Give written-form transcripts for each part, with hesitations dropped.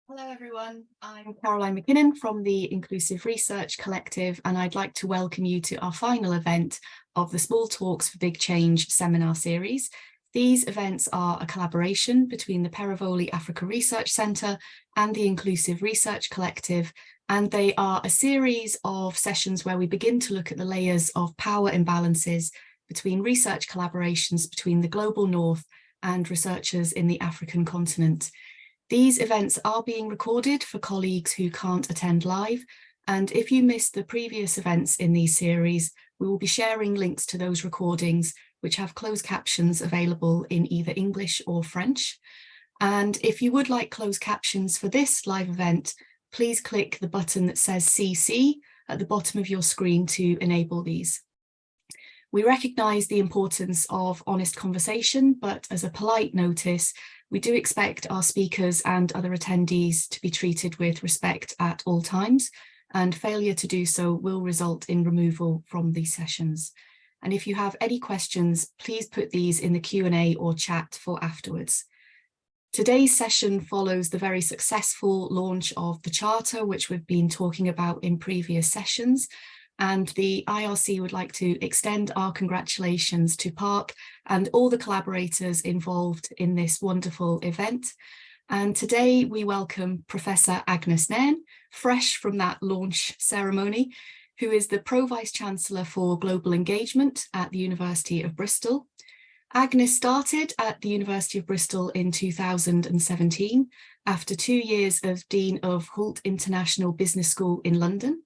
Hello everyone, I'm Caroline McKinnon from the Inclusive Research Collective, and I'd like to welcome you to our final event of the Small Talks for Big Change seminar series. These events are a collaboration between the Perivoli Africa Research Centre and the Inclusive Research Collective, and they are a series of sessions where we begin to look at the layers of power imbalances between research collaborations between the global north and researchers in the African continent. These events are being recorded for colleagues who can't attend live, and if you missed the previous events in these series, we will be sharing links to those recordings, which have closed captions available in either English or French. And if you would like closed captions for this live event, please click the button that says CC at the bottom of your screen to enable these. We recognise the importance of honest conversation, but as a polite notice, we do expect our speakers and other attendees to be treated with respect at all times, and failure to do so will result in removal from these sessions. And if you have any questions, please put these in the Q&A or chat for afterwards. Today's session follows the very successful launch of the Charter, which we've been talking about in previous sessions. And the IRC would like to extend our congratulations to Park and all the collaborators involved in this wonderful event. And today we welcome Professor Agnes Nairn, fresh from that launch ceremony, who is the Pro-Vice-Chancellor for Global Engagement at the University of Bristol. Agnes started at the University of Bristol in 2017 after 2 years as Dean of Hult International Business School in London.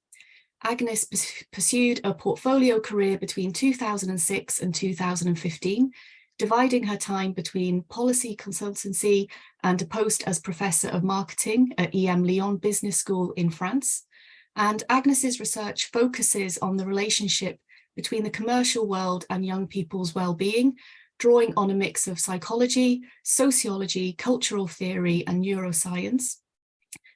Agnes pursued a portfolio career between 2006 and 2015, dividing her time between policy consultancy and a post as Professor of Marketing at EM Lyon Business School in France. And Agnes's research focuses on the relationship between the commercial world and young people's well-being, drawing on a mix of psychology, sociology, cultural theory, and neuroscience.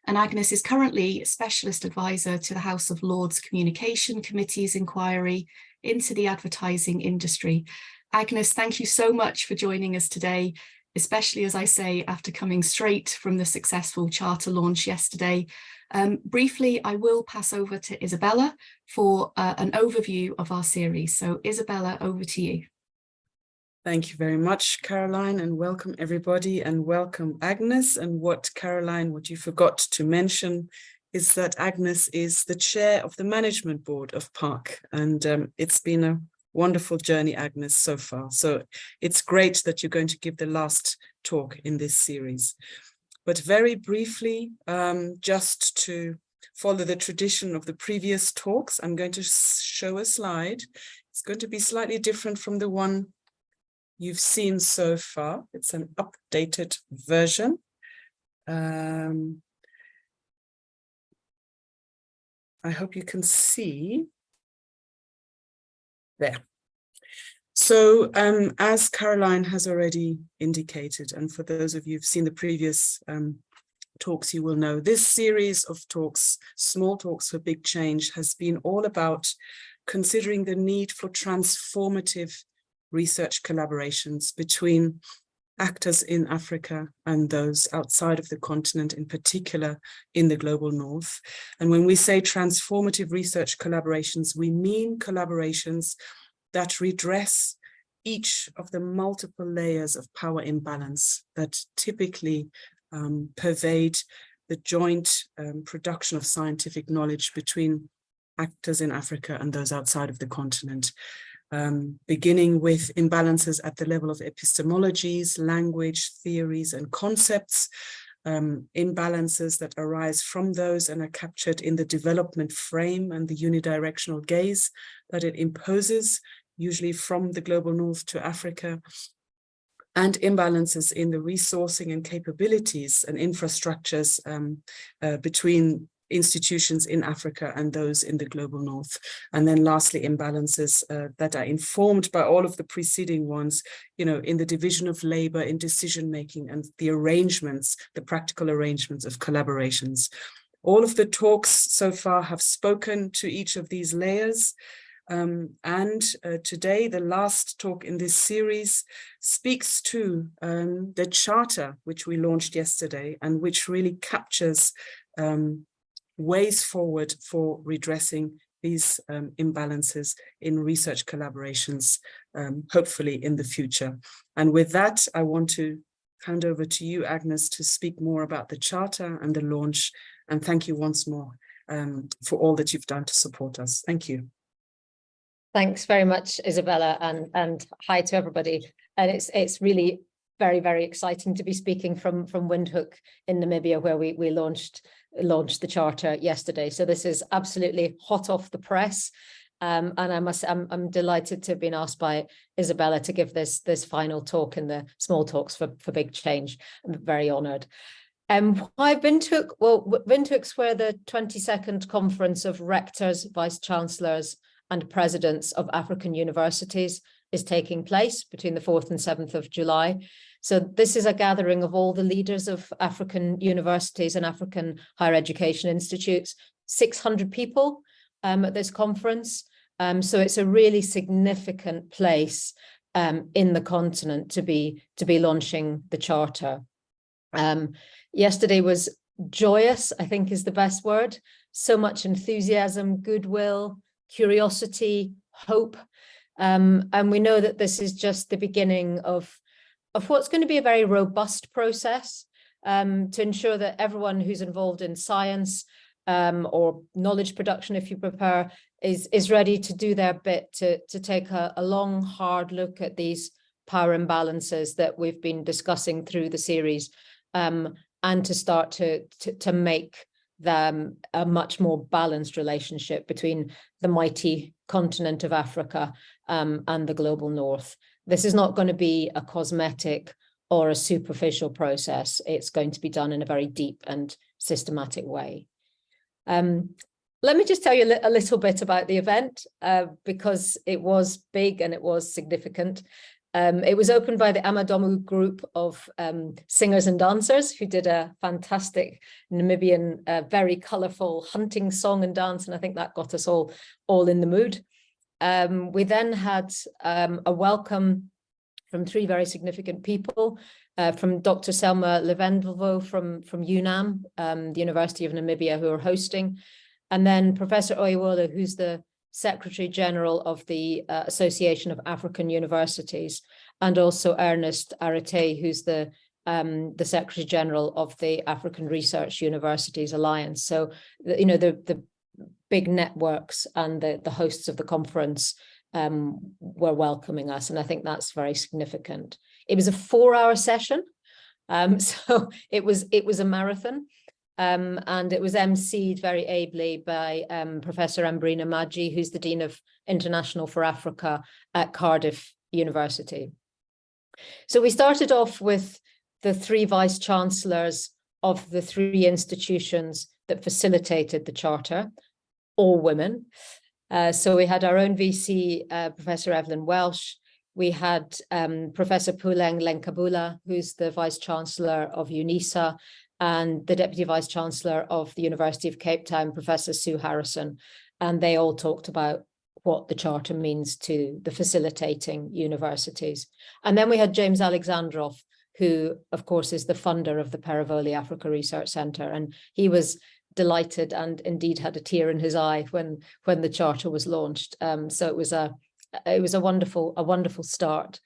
And Agnes is currently Specialist Advisor to the House of Lords Communication Committee's inquiry into the advertising industry. Agnes, thank you so much for joining us today, especially, as I say, after coming straight from the successful Charter launch yesterday. Briefly, I will pass over to Isabella for an overview of our series. So Isabella, over to you. Thank you very much, Caroline, and welcome everybody, and welcome Agnes. And what you forgot to mention is that Agnes is the chair of the management board of Park, and it's been a wonderful journey, Agnes, so far. So it's great that you're going to give the last talk in this series. But very briefly, just to follow the tradition of the previous talks, I'm going to show a slide. It's going to be slightly different from the one you've seen so far. It's an updated version. I hope you can see there. So as Caroline has already indicated, and for those of you who've seen the previous talks, you will know this series of talks, Small Talks for Big Change, has been all about considering the need for transformative research collaborations between actors in Africa and those outside of the continent, in particular in the global north. And when we say transformative research collaborations, we mean collaborations that redress each of the multiple layers of power imbalance that typically pervade the joint production of scientific knowledge between actors in Africa and those outside of the continent. Beginning with imbalances at the level of epistemologies, language, theories, and concepts, imbalances that arise from those and are captured in the development frame and the unidirectional gaze that it imposes, usually from the global north to Africa, and imbalances in the resourcing and capabilities and infrastructures between institutions in Africa and those in the global north. And then lastly, imbalances that are informed by all of the preceding ones, in the division of labor, in decision-making, and the arrangements, the practical arrangements of collaborations. All of the talks so far have spoken to each of these layers. Today, the last talk in this series speaks to the charter which we launched yesterday and which really captures ways forward for redressing these imbalances in research collaborations, hopefully in the future. And with that, I want to hand over to you, Agnes, to speak more about the charter and the launch. And thank you once more for all that you've done to support us. Thank you. Thanks very much, Isabella, and hi to everybody. And it's really very, very exciting to be speaking from Windhoek in Namibia, where we launched the charter yesterday. So this is absolutely hot off the press. And I'm delighted to have been asked by Isabella to give this final talk in the Small Talks for Big Change. I'm very honoured. Why Windhoek? Well, Windhoek's where the 22nd Conference of Rectors, Vice Chancellors and Presidents of African Universities is taking place between the 4th and 7th of July. So this is a gathering of all the leaders of African universities and African higher education institutes, 600 people at this conference. So it's a really significant place in the continent to be launching the charter. Yesterday was joyous, I think is the best word. So much enthusiasm, goodwill, curiosity, hope. And we know that this is just the beginning of what's going to be a very robust process to ensure that everyone who's involved in science or knowledge production, if you prefer, is ready to do their bit to take a long, hard look at these power imbalances that we've been discussing through the series, and to start to make them a much more balanced relationship between the mighty continent of Africa and the global north. This is not going to be a cosmetic or a superficial process. It's going to be done in a very deep and systematic way. Let me just tell you a little bit about the event, because it was big and it was significant. It was opened by the Amadomu group of singers and dancers who did a fantastic Namibian, very colourful hunting song and dance, and I think that got us all in the mood. We then had a welcome from three very significant people, from Dr. Selma Levendelvo from UNAM, the University of Namibia, who are hosting, and then Professor Oyewola, who's the Secretary General of the Association of African Universities, and also Ernest Arete, who's the Secretary General of the African Research Universities Alliance. So, the big networks and the hosts of the conference were welcoming us, and I think that's very significant. It was a 4-hour session, so it was a marathon. And it was emceed very ably by Professor Ambrina Maggi, who's the Dean of International for Africa at Cardiff University. So we started off with the three vice chancellors of the three institutions that facilitated the charter, all women. So we had our own VC, Professor Evelyn Welsh. We had Professor Puleng Lenkabula, who's the vice chancellor of UNISA, and the Deputy Vice Chancellor of the University of Cape Town, Professor Sue Harrison. And they all talked about what the Charter means to the facilitating universities. And then we had James Alexandrov, who, of course, is the funder of the Perivoli Africa Research Centre. And he was delighted and indeed had a tear in his eye when the Charter was launched. So it was a wonderful start.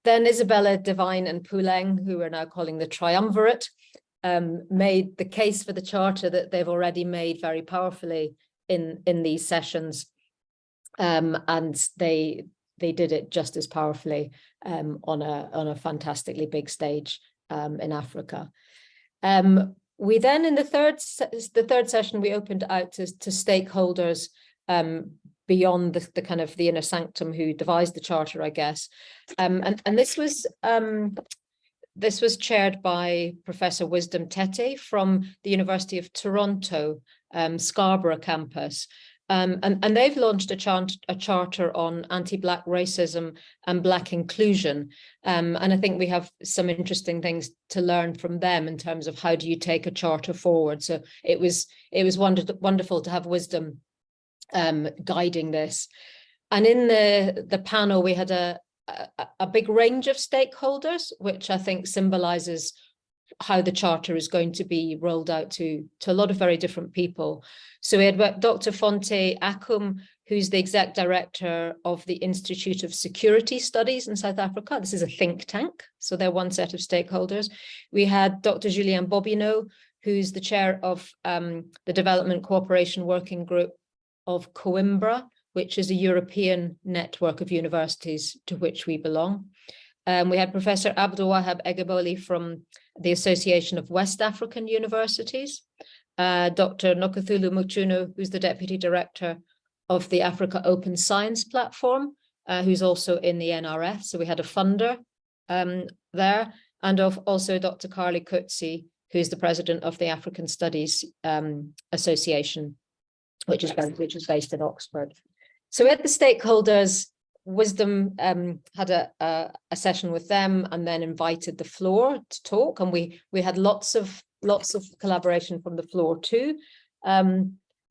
Then Isabella, Devine and Puleng, who we're now calling the Triumvirate, made the case for the Charter that they've already made very powerfully in these sessions, and they did it just as powerfully on a fantastically big stage in Africa. We then, in the third session, we opened out to stakeholders beyond the kind of the inner sanctum who devised the Charter, I guess, and this was chaired by Professor Wisdom Tete from the University of Toronto, Scarborough campus. And they've launched a charter on anti-Black racism and Black inclusion. And I think we have some interesting things to learn from them in terms of how do you take a charter forward. So it was wonderful to have Wisdom guiding this. And in the panel, we had a big range of stakeholders, which I think symbolizes how the charter is going to be rolled out to a lot of very different people. So we had Dr. Fonte Akum, who's the exec director of the Institute of Security Studies in South Africa. This is a think tank, so they're one set of stakeholders. We had Dr. Julien Bobineau, who's the chair of the Development Cooperation Working Group of Coimbra, which is a European network of universities to which we belong. We had Professor Abdulwahab Egheboli from the Association of West African Universities, Dr. Nokuthulu Muchunu, who's the deputy director of the Africa Open Science Platform, who's also in the NRF. So we had a funder there, and also Dr. Carly Coetzee, who's the president of the African Studies Association, which is based in Oxford. So we had the stakeholders. Wisdom had a session with them and then invited the floor to talk, and we had lots of collaboration from the floor too.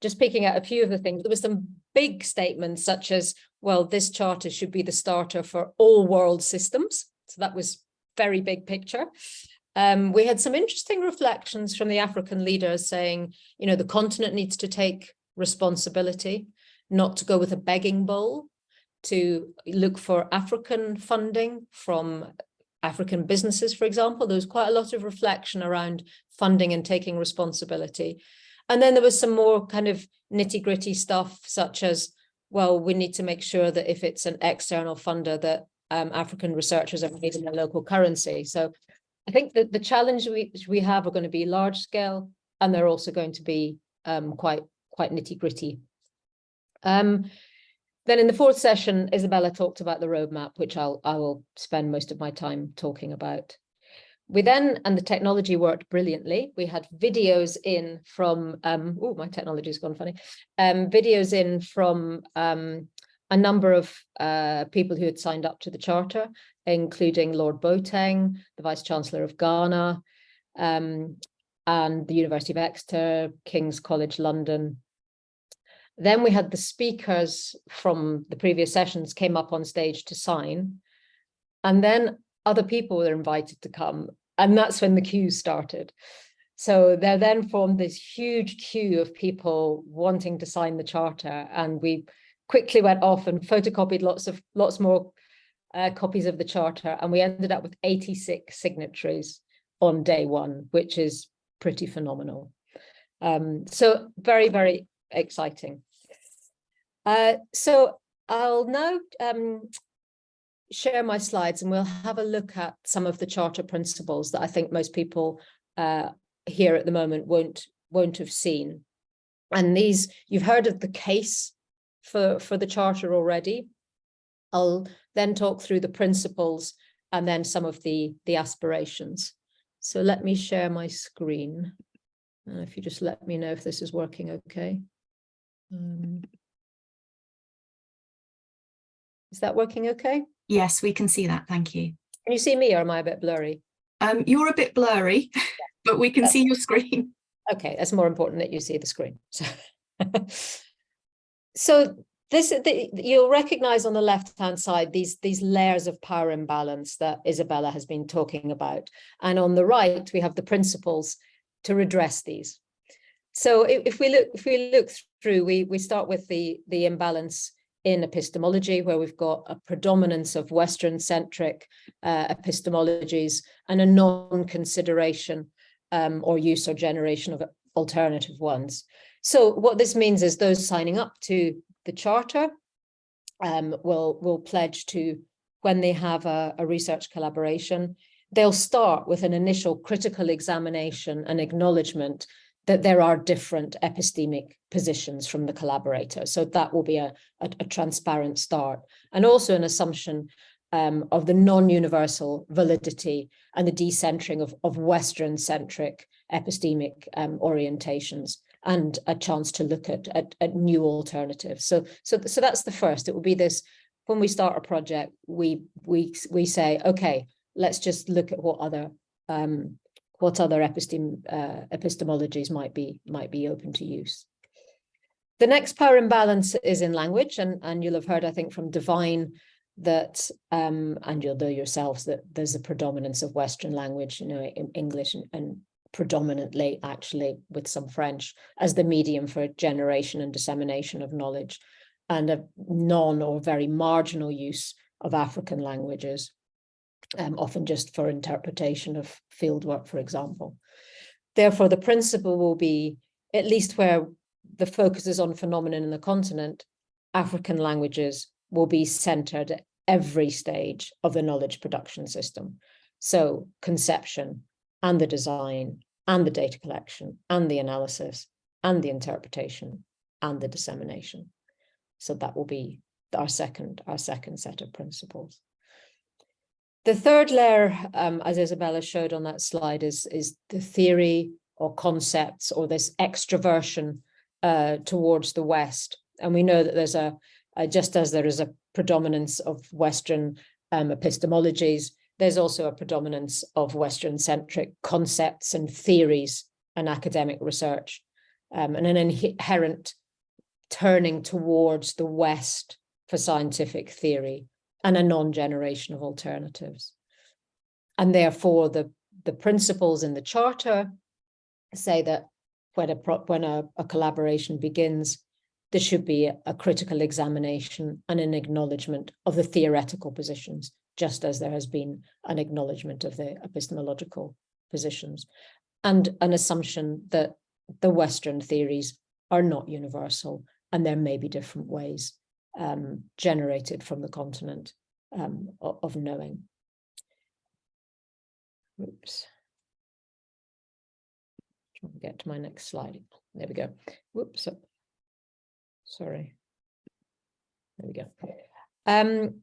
Just picking out a few of the things, there were some big statements such as, well, this charter should be the starter for all world systems. So that was very big picture. We had some interesting reflections from the African leaders saying, you know, the continent needs to take responsibility, not to go with a begging bowl, to look for African funding from African businesses, for example. There was quite a lot of reflection around funding and taking responsibility. And then there was some more kind of nitty-gritty stuff, such as, well, we need to make sure that if it's an external funder, that African researchers are paid in their local currency. So I think that the challenge we have are going to be large scale, and they're also going to be quite nitty-gritty. Then in the fourth session, Isabella talked about the roadmap, which I will spend most of my time talking about. We then, and the technology worked brilliantly. We had videos in from, oh, my technology's gone funny. Videos in from a number of people who had signed up to the charter, including Lord Boateng, the Vice Chancellor of Ghana, and the University of Exeter, King's College London. Then we had the speakers from the previous sessions came up on stage to sign, and then other people were invited to come, and that's when the queue started. So there then formed this huge queue of people wanting to sign the charter, and we quickly went off and photocopied lots more copies of the charter, and we ended up with 86 signatories on day one, which is pretty phenomenal. So very, very exciting. So I'll now share my slides, and we'll have a look at some of the charter principles that I think most people here at the moment won't have seen. And these, you've heard of the case for the charter already. I'll then talk through the principles and then some of the aspirations. So let me share my screen. If you just let me know if this is working okay. Is that working okay? Yes, we can see that. Thank you. Can you see me, or am I a bit blurry? You're a bit blurry, but we can see your screen. Okay, that's more important that you see the screen. So you'll recognize on the left-hand side these layers of power imbalance that Isabella has been talking about. And on the right, we have the principles to redress these. So if we look through, we start with the imbalance in epistemology, where we've got a predominance of Western-centric epistemologies and a non-consideration or use or generation of alternative ones. So what this means is those signing up to the charter will pledge to, when they have a research collaboration, they'll start with an initial critical examination and acknowledgement that there are different epistemic positions from the collaborator. So that will be a transparent start. And also an assumption of the non-universal validity and the decentering of Western-centric epistemic orientations, and a chance to look at new alternatives. So that's the first. It will be this, when we start a project, we say, okay, let's just look at what other epistemologies might be open to use. The next power imbalance is in language, and you'll have heard, I think, from Divine that, and you'll know yourselves, that there's a predominance of Western language, in English and predominantly actually with some French as the medium for generation and dissemination of knowledge, and a non or very marginal use of African languages, often just for interpretation of fieldwork, for example. Therefore, the principle will be, at least where the focus is on phenomenon in the continent, African languages will be centered at every stage of the knowledge production system. So conception and the design and the data collection and the analysis and the interpretation and the dissemination. So that will be our second set of principles. The third layer, as Isabella showed on that slide, is the theory or concepts or this extroversion towards the West. And we know that there's just as there is a predominance of Western epistemologies, there's also a predominance of Western-centric concepts and theories and academic research, and an inherent turning towards the West for scientific theory and a non-generation of alternatives. And therefore, the principles in the Charter say that when a collaboration begins, there should be a critical examination and an acknowledgement of the theoretical positions, just as there has been an acknowledgement of the epistemological positions, and an assumption that the Western theories are not universal and there may be different ways generated from the continent of knowing. Oops. Trying to get to my next slide. There we go. Whoops. Sorry. There we go.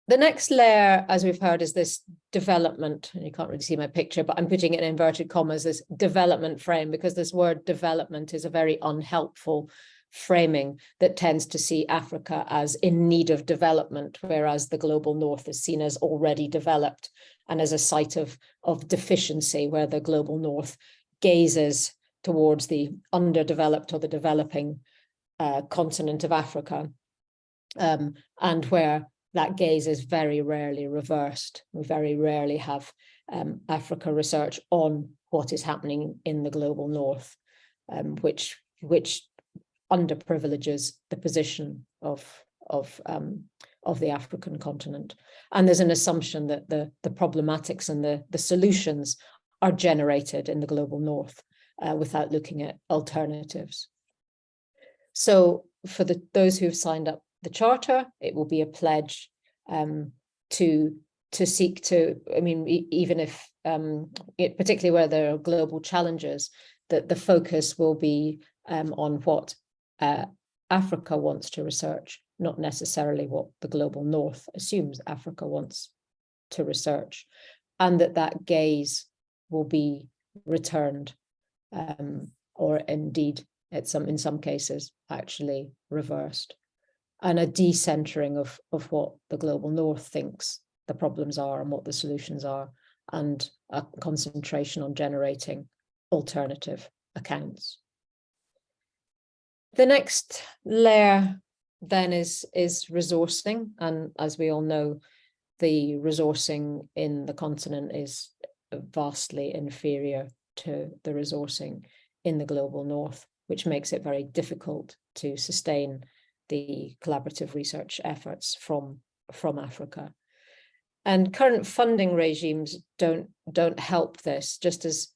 The next layer, as we've heard, is this development, and you can't really see my picture, but I'm putting it in inverted commas, this development frame, because this word development is a very unhelpful framing that tends to see Africa as in need of development, whereas the global north is seen as already developed and as a site of deficiency, where the global north gazes towards the underdeveloped or the developing continent of Africa, and where that gaze is very rarely reversed. We very rarely have Africa research on what is happening in the global north, which underprivileges the position of the African continent. And there's an assumption that the problematics and the solutions are generated in the global north without looking at alternatives. So for those who've signed up the Charter, it will be a pledge to seek to, I mean, even if, particularly where there are global challenges, that the focus will be on what Africa wants to research, not necessarily what the global north assumes Africa wants to research, and that gaze will be returned, or indeed in some cases actually reversed, and a decentering of what the global north thinks the problems are and what the solutions are, and a concentration on generating alternative accounts. The next layer then is resourcing, and as we all know, the resourcing in the continent is vastly inferior to the resourcing in the global north, which makes it very difficult to sustain the collaborative research efforts from Africa. And current funding regimes don't help this, just as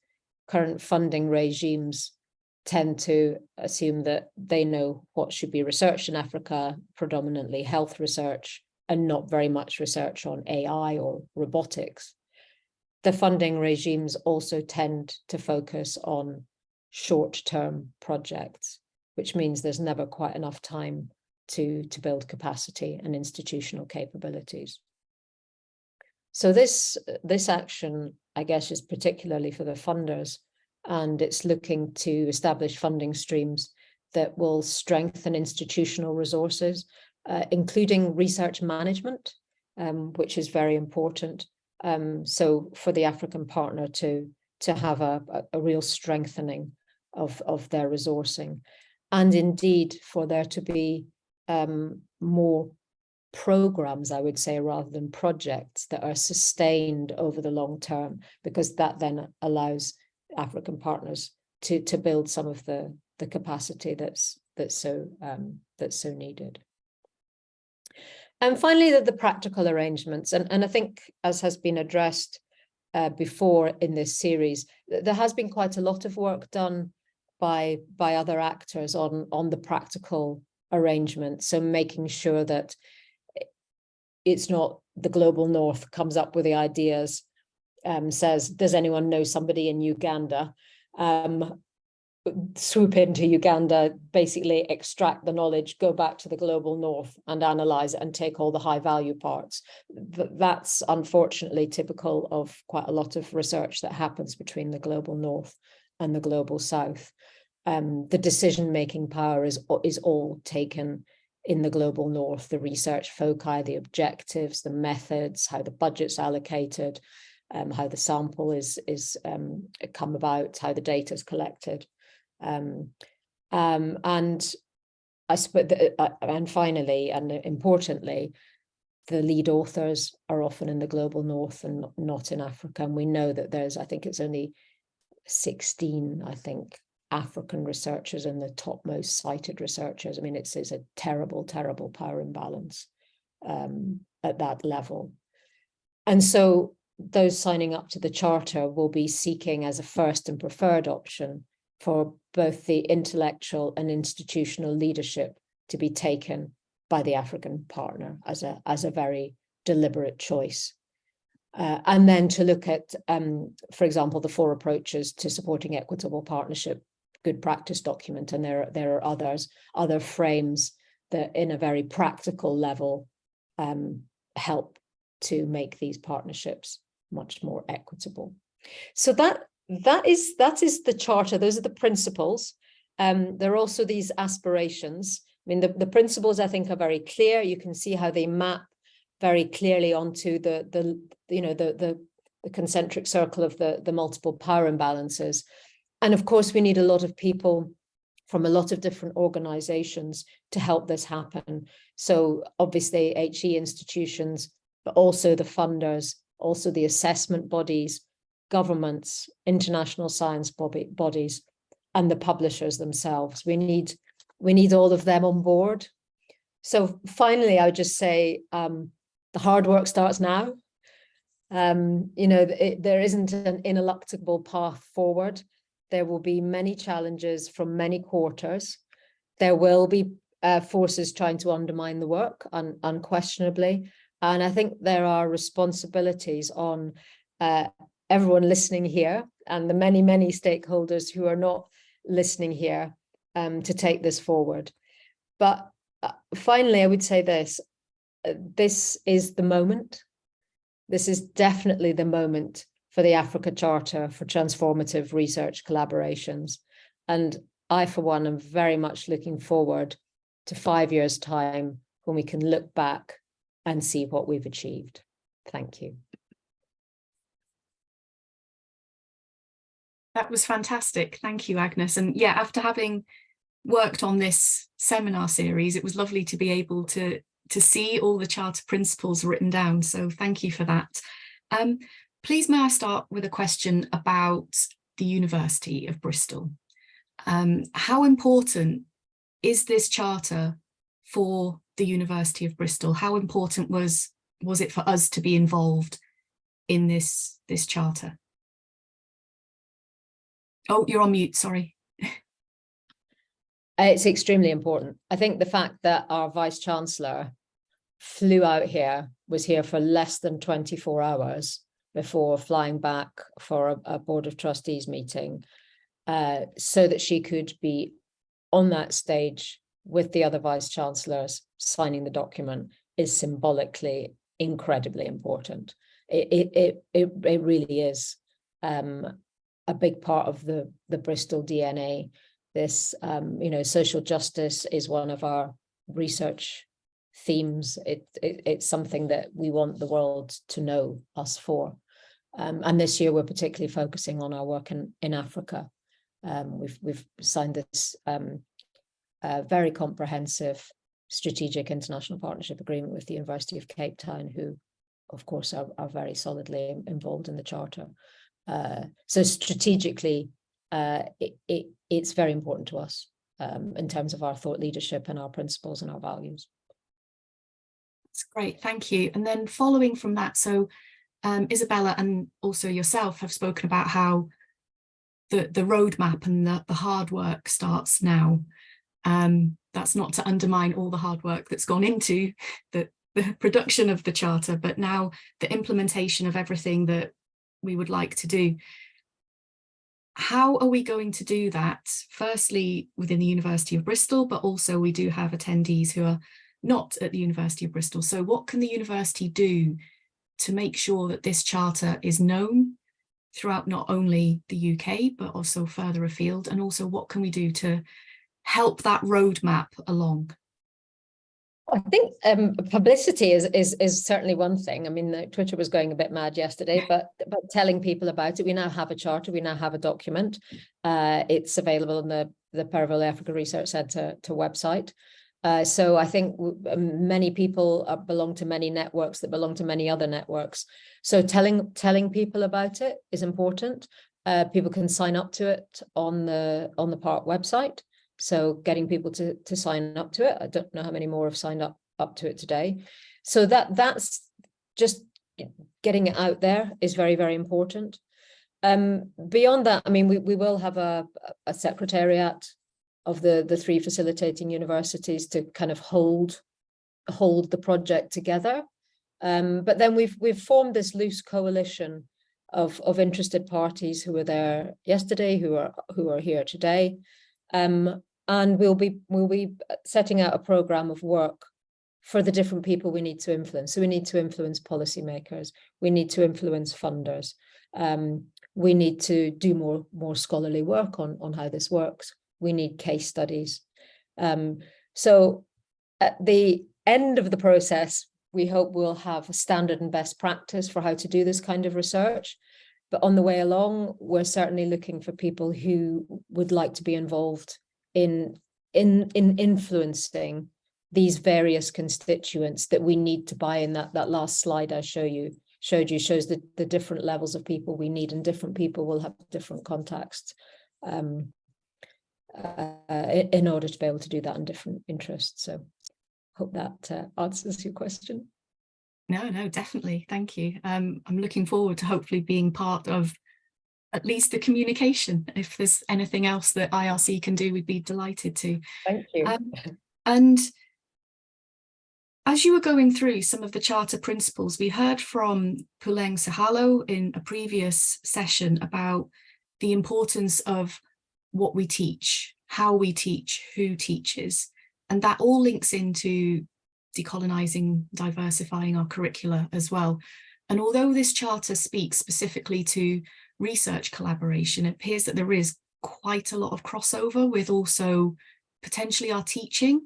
current funding regimes tend to assume that they know what should be researched in Africa, predominantly health research, and not very much research on AI or robotics. The funding regimes also tend to focus on short-term projects, which means there's never quite enough time to build capacity and institutional capabilities. So this action, I guess, is particularly for the funders, and it's looking to establish funding streams that will strengthen institutional resources, including research management, which is very important. So for the African partner to have a real strengthening of their resourcing, and indeed for there to be more programs, I would say, rather than projects that are sustained over the long term, because that then allows African partners to build some of the capacity that's so needed. And finally, the practical arrangements, and I think, as has been addressed before in this series, there has been quite a lot of work done by other actors on the practical arrangement. So making sure that it's not the global north comes up with the ideas, says, does anyone know somebody in Uganda? Swoop into Uganda, basically extract the knowledge, go back to the global north and analyze it and take all the high value parts. That's unfortunately typical of quite a lot of research that happens between the global north and the global south. The decision-making power is all taken in the global north, the research foci, the objectives, the methods, how the budget's allocated, how the sample is come about, how the data is collected. And I suppose, and finally, and importantly, the lead authors are often in the global north and not in Africa. And we know that there's, I think it's only 16, African researchers and the topmost cited researchers. I mean, it's a terrible, terrible power imbalance at that level. And so those signing up to the Charter will be seeking as a first and preferred option for both the intellectual and institutional leadership to be taken by the African partner as a very deliberate choice. And then to look at, for example, the 4 approaches to supporting equitable partnership good practice document, and there are other frames that in a very practical level help to make these partnerships much more equitable. So that is the Charter. Those are the principles. There are also these aspirations. I mean, the principles, I think, are very clear. You can see how they map very clearly onto the concentric circle of the multiple power imbalances. And of course, we need a lot of people from a lot of different organizations to help this happen. So obviously HE institutions, but also the funders, also the assessment bodies, governments, international science bodies, and the publishers themselves. We need all of them on board. So finally, I would just say the hard work starts now. There isn't an ineluctable path forward. There will be many challenges from many quarters. There will be forces trying to undermine the work, unquestionably. And I think there are responsibilities on everyone listening here and the many, many stakeholders who are not listening here to take this forward. But finally, I would say this is the moment. This is definitely the moment for the Africa Charter for transformative research collaborations. And I, for one, am very much looking forward to 5 years' time when we can look back and see what we've achieved. Thank you. That was fantastic. Thank you, Agnes. And yeah, after having worked on this seminar series, it was lovely to be able to see all the Charter principles written down. So thank you for that. Please, may I start with a question about the University of Bristol? How important is this Charter for the University of Bristol? How important was it for us to be involved in this Charter? Oh, you're on mute, sorry. It's extremely important. I think the fact that our Vice-Chancellor flew out here, was here for less than 24 hours before flying back for a Board of Trustees meeting, so that she could be on that stage with the other Vice-Chancellors signing the document, is symbolically incredibly important. It really is a big part of the Bristol DNA. This, social justice is one of our research themes. It's something that we want the world to know us for. And this year we're particularly focusing on our work in Africa. We've signed this very comprehensive strategic international partnership agreement with the University of Cape Town, who, of course, are very solidly involved in the Charter. So strategically, it's very important to us in terms of our thought leadership and our principles and our values. That's great, thank you. And then following from that, so Isabella and also yourself have spoken about how the roadmap and the hard work starts now. That's not to undermine all the hard work that's gone into the production of the Charter, but now the implementation of everything that we would like to do. How are we going to do that? Firstly, within the University of Bristol, but also we do have attendees who are not at the University of Bristol. So what can the university do to make sure that this Charter is known throughout not only the UK, but also further afield? And also what can we do to help that roadmap along? I think publicity is certainly one thing. I mean, Twitter was going a bit mad yesterday, but telling people about it. We now have a charter. We now have a document. It's available on the Perivale Africa Research Centre website. So I think many people belong to many networks that belong to many other networks. So telling people about it is important. People can sign up to it on the PARC website. So getting people to sign up to it. I don't know how many more have signed up to it today. So that's just getting it out there is very, very important. Beyond that, I mean, we will have a secretariat of the three facilitating universities to kind of hold the project together. But then we've formed this loose coalition of interested parties who were there yesterday, who are here today. And we'll be setting out a program of work for the different people we need to influence. So we need to influence policymakers. We need to influence funders. We need to do more scholarly work on how this works. We need case studies. So at the end of the process, we hope we'll have a standard and best practice for how to do this kind of research. But on the way along, we're certainly looking for people who would like to be involved in influencing these various constituents that we need to buy in. That last slide I showed you shows the different levels of people we need, and different people will have different contexts in order to be able to do that in different interests. So hope that answers your question. No, definitely. Thank you. I'm looking forward to hopefully being part of at least the communication. If there's anything else that IRC can do, we'd be delighted to. Thank you. And as you were going through some of the Charter principles, we heard from Puleng Sahalo in a previous session about the importance of what we teach, how we teach, who teaches, and that all links into decolonising, diversifying our curricula as well. And although this Charter speaks specifically to research collaboration, it appears that there is quite a lot of crossover with also potentially our teaching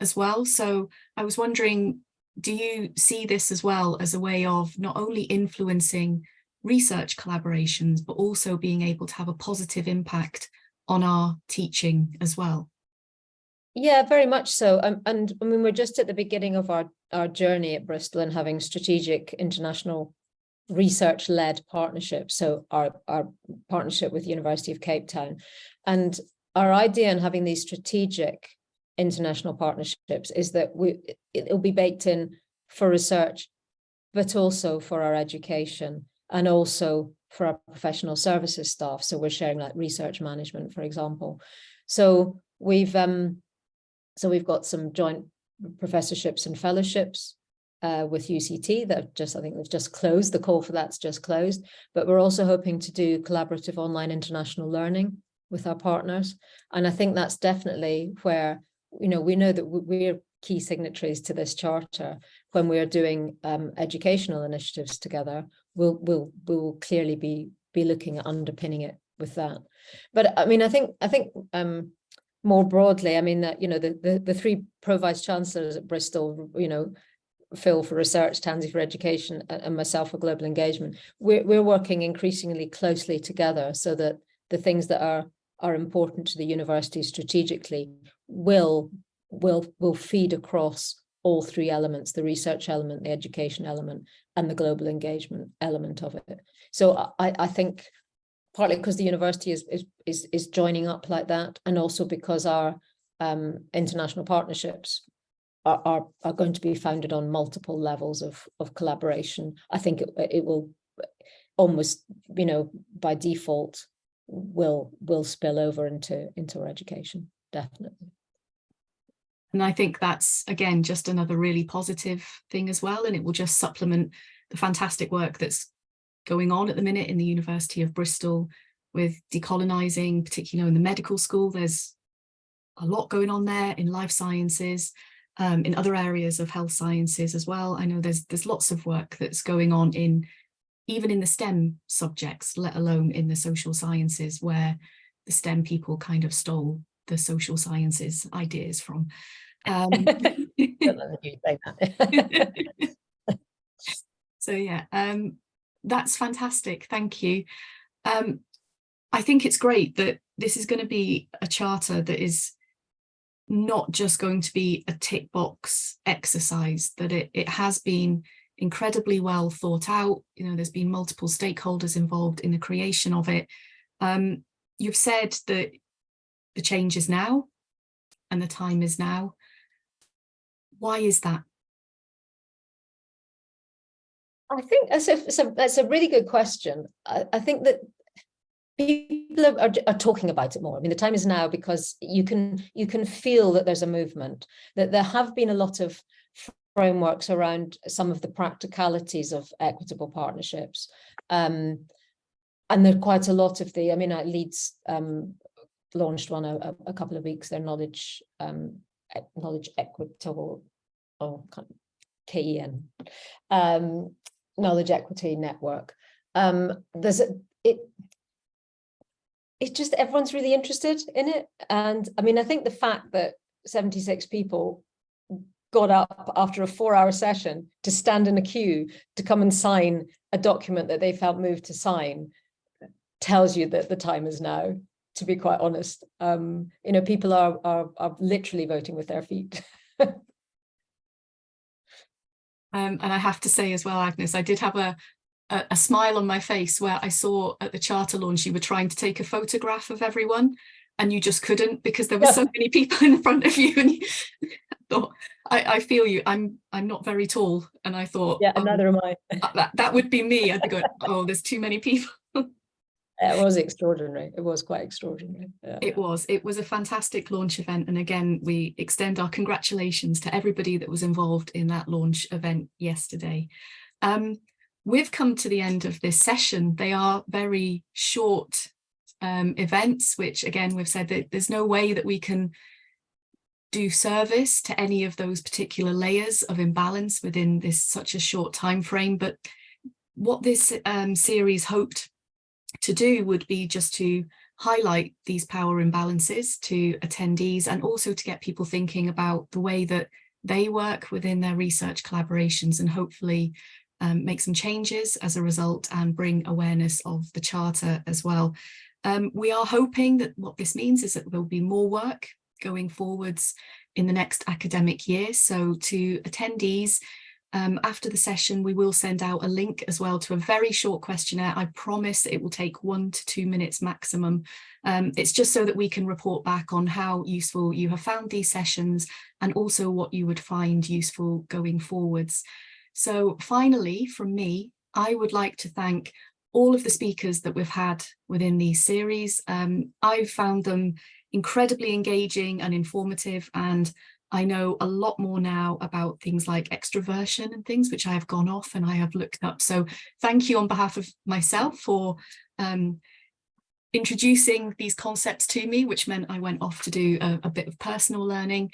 as well. So I was wondering, do you see this as well as a way of not only influencing research collaborations, but also being able to have a positive impact on our teaching as well? Yeah, very much so. And I mean, we're just at the beginning of our journey at Bristol and having strategic international research-led partnerships. So our partnership with the University of Cape Town. And our idea in having these strategic international partnerships is that it'll be baked in for research, but also for our education and also for our professional services staff. So we're sharing like research management, for example. So we've got some joint professorships and fellowships with UCT that I think they've just closed. The call for that's just closed, but we're also hoping to do collaborative online international learning with our partners. And I think that's definitely where, we know that we're key signatories to this Charter. When we are doing educational initiatives together, we'll clearly be looking at underpinning it with that. But I mean, I think more broadly, I mean that, the three pro-vice chancellors at Bristol, Phil for research, Tansy for education, and myself for global engagement, we're working increasingly closely together so that the things that are important to the university strategically, will feed across all three elements: the research element, the education element, and the global engagement element of it. So I think partly because the university is joining up like that, and also because our international partnerships are going to be founded on multiple levels of collaboration. I think it will almost, by default, will spill over into our education, definitely. And I think that's, again, just another really positive thing as well. And it will just supplement the fantastic work that's going on at the minute in the University of Bristol with decolonising, particularly in the medical school. There's a lot going on there in life sciences, in other areas of health sciences as well. I know there's lots of work that's going on even in the STEM subjects, let alone in the social sciences, where the STEM people kind of stole the social sciences ideas from. So yeah, that's fantastic. Thank you. I think it's great that this is going to be a charter that is not just going to be a tick box exercise, that it has been incredibly well thought out. There's been multiple stakeholders involved in the creation of it. You've said that the change is now and the time is now. Why is that? I think that's a really good question. I think that people are talking about it more. I mean, the time is now because you can feel that there's a movement, that there have been a lot of frameworks around some of the practicalities of equitable partnerships. And there are quite a lot of Leeds launched one a couple of weeks, their knowledge equitable, KEN, knowledge equity network. It's just everyone's really interested in it. And I think the fact that 76 people got up after a 4-hour session to stand in a queue to come and sign a document that they felt moved to sign tells you that the time is now, to be quite honest. People are literally voting with their feet. And I have to say as well, Agnes, I did have a smile on my face where I saw at the charter launch you were trying to take a photograph of everyone and you just couldn't because there were so many people in front of you, and you thought, I feel you, I'm not very tall, and I thought, yeah, neither am I. that would be me. I'd be going, oh, there's too many people. It was extraordinary. It was quite extraordinary. Yeah. It was a fantastic launch event, and again we extend our congratulations to everybody that was involved in that launch event yesterday. We've come to the end of this session. They are very short events, which again we've said that there's no way that we can do service to any of those particular layers of imbalance within this such a short time frame. But what this series hoped to do would be just to highlight these power imbalances to attendees, and also to get people thinking about the way that they work within their research collaborations, and hopefully make some changes as a result and bring awareness of the charter as well. We are hoping that what this means is that there'll be more work going forwards in the next academic year. So to attendees, after the session, we will send out a link as well to a very short questionnaire. I promise it will take 1 to 2 minutes maximum. It's just so that we can report back on how useful you have found these sessions, and also what you would find useful going forwards. So finally, from me, I would like to thank all of the speakers that we've had within these series. I've found them incredibly engaging and informative, and I know a lot more now about things like extroversion and things, which I have gone off and I have looked up. So thank you on behalf of myself for introducing these concepts to me, which meant I went off to do a bit of personal learning.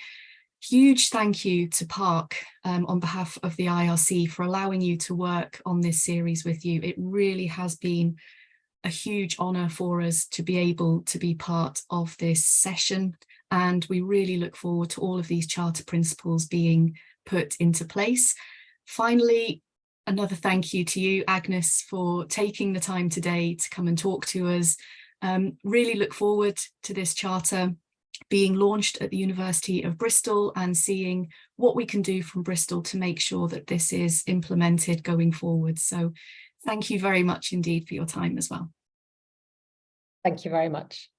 Huge thank you to Park on behalf of the IRC for allowing you to work on this series with you. It really has been a huge honour for us to be able to be part of this session, and we really look forward to all of these charter principles being put into place. Finally, another thank you to you, Agnes, for taking the time today to come and talk to us. Really look forward to this charter being launched at the University of Bristol and seeing what we can do from Bristol to make sure that this is implemented going forward. So thank you very much indeed for your time as well. Thank you very much.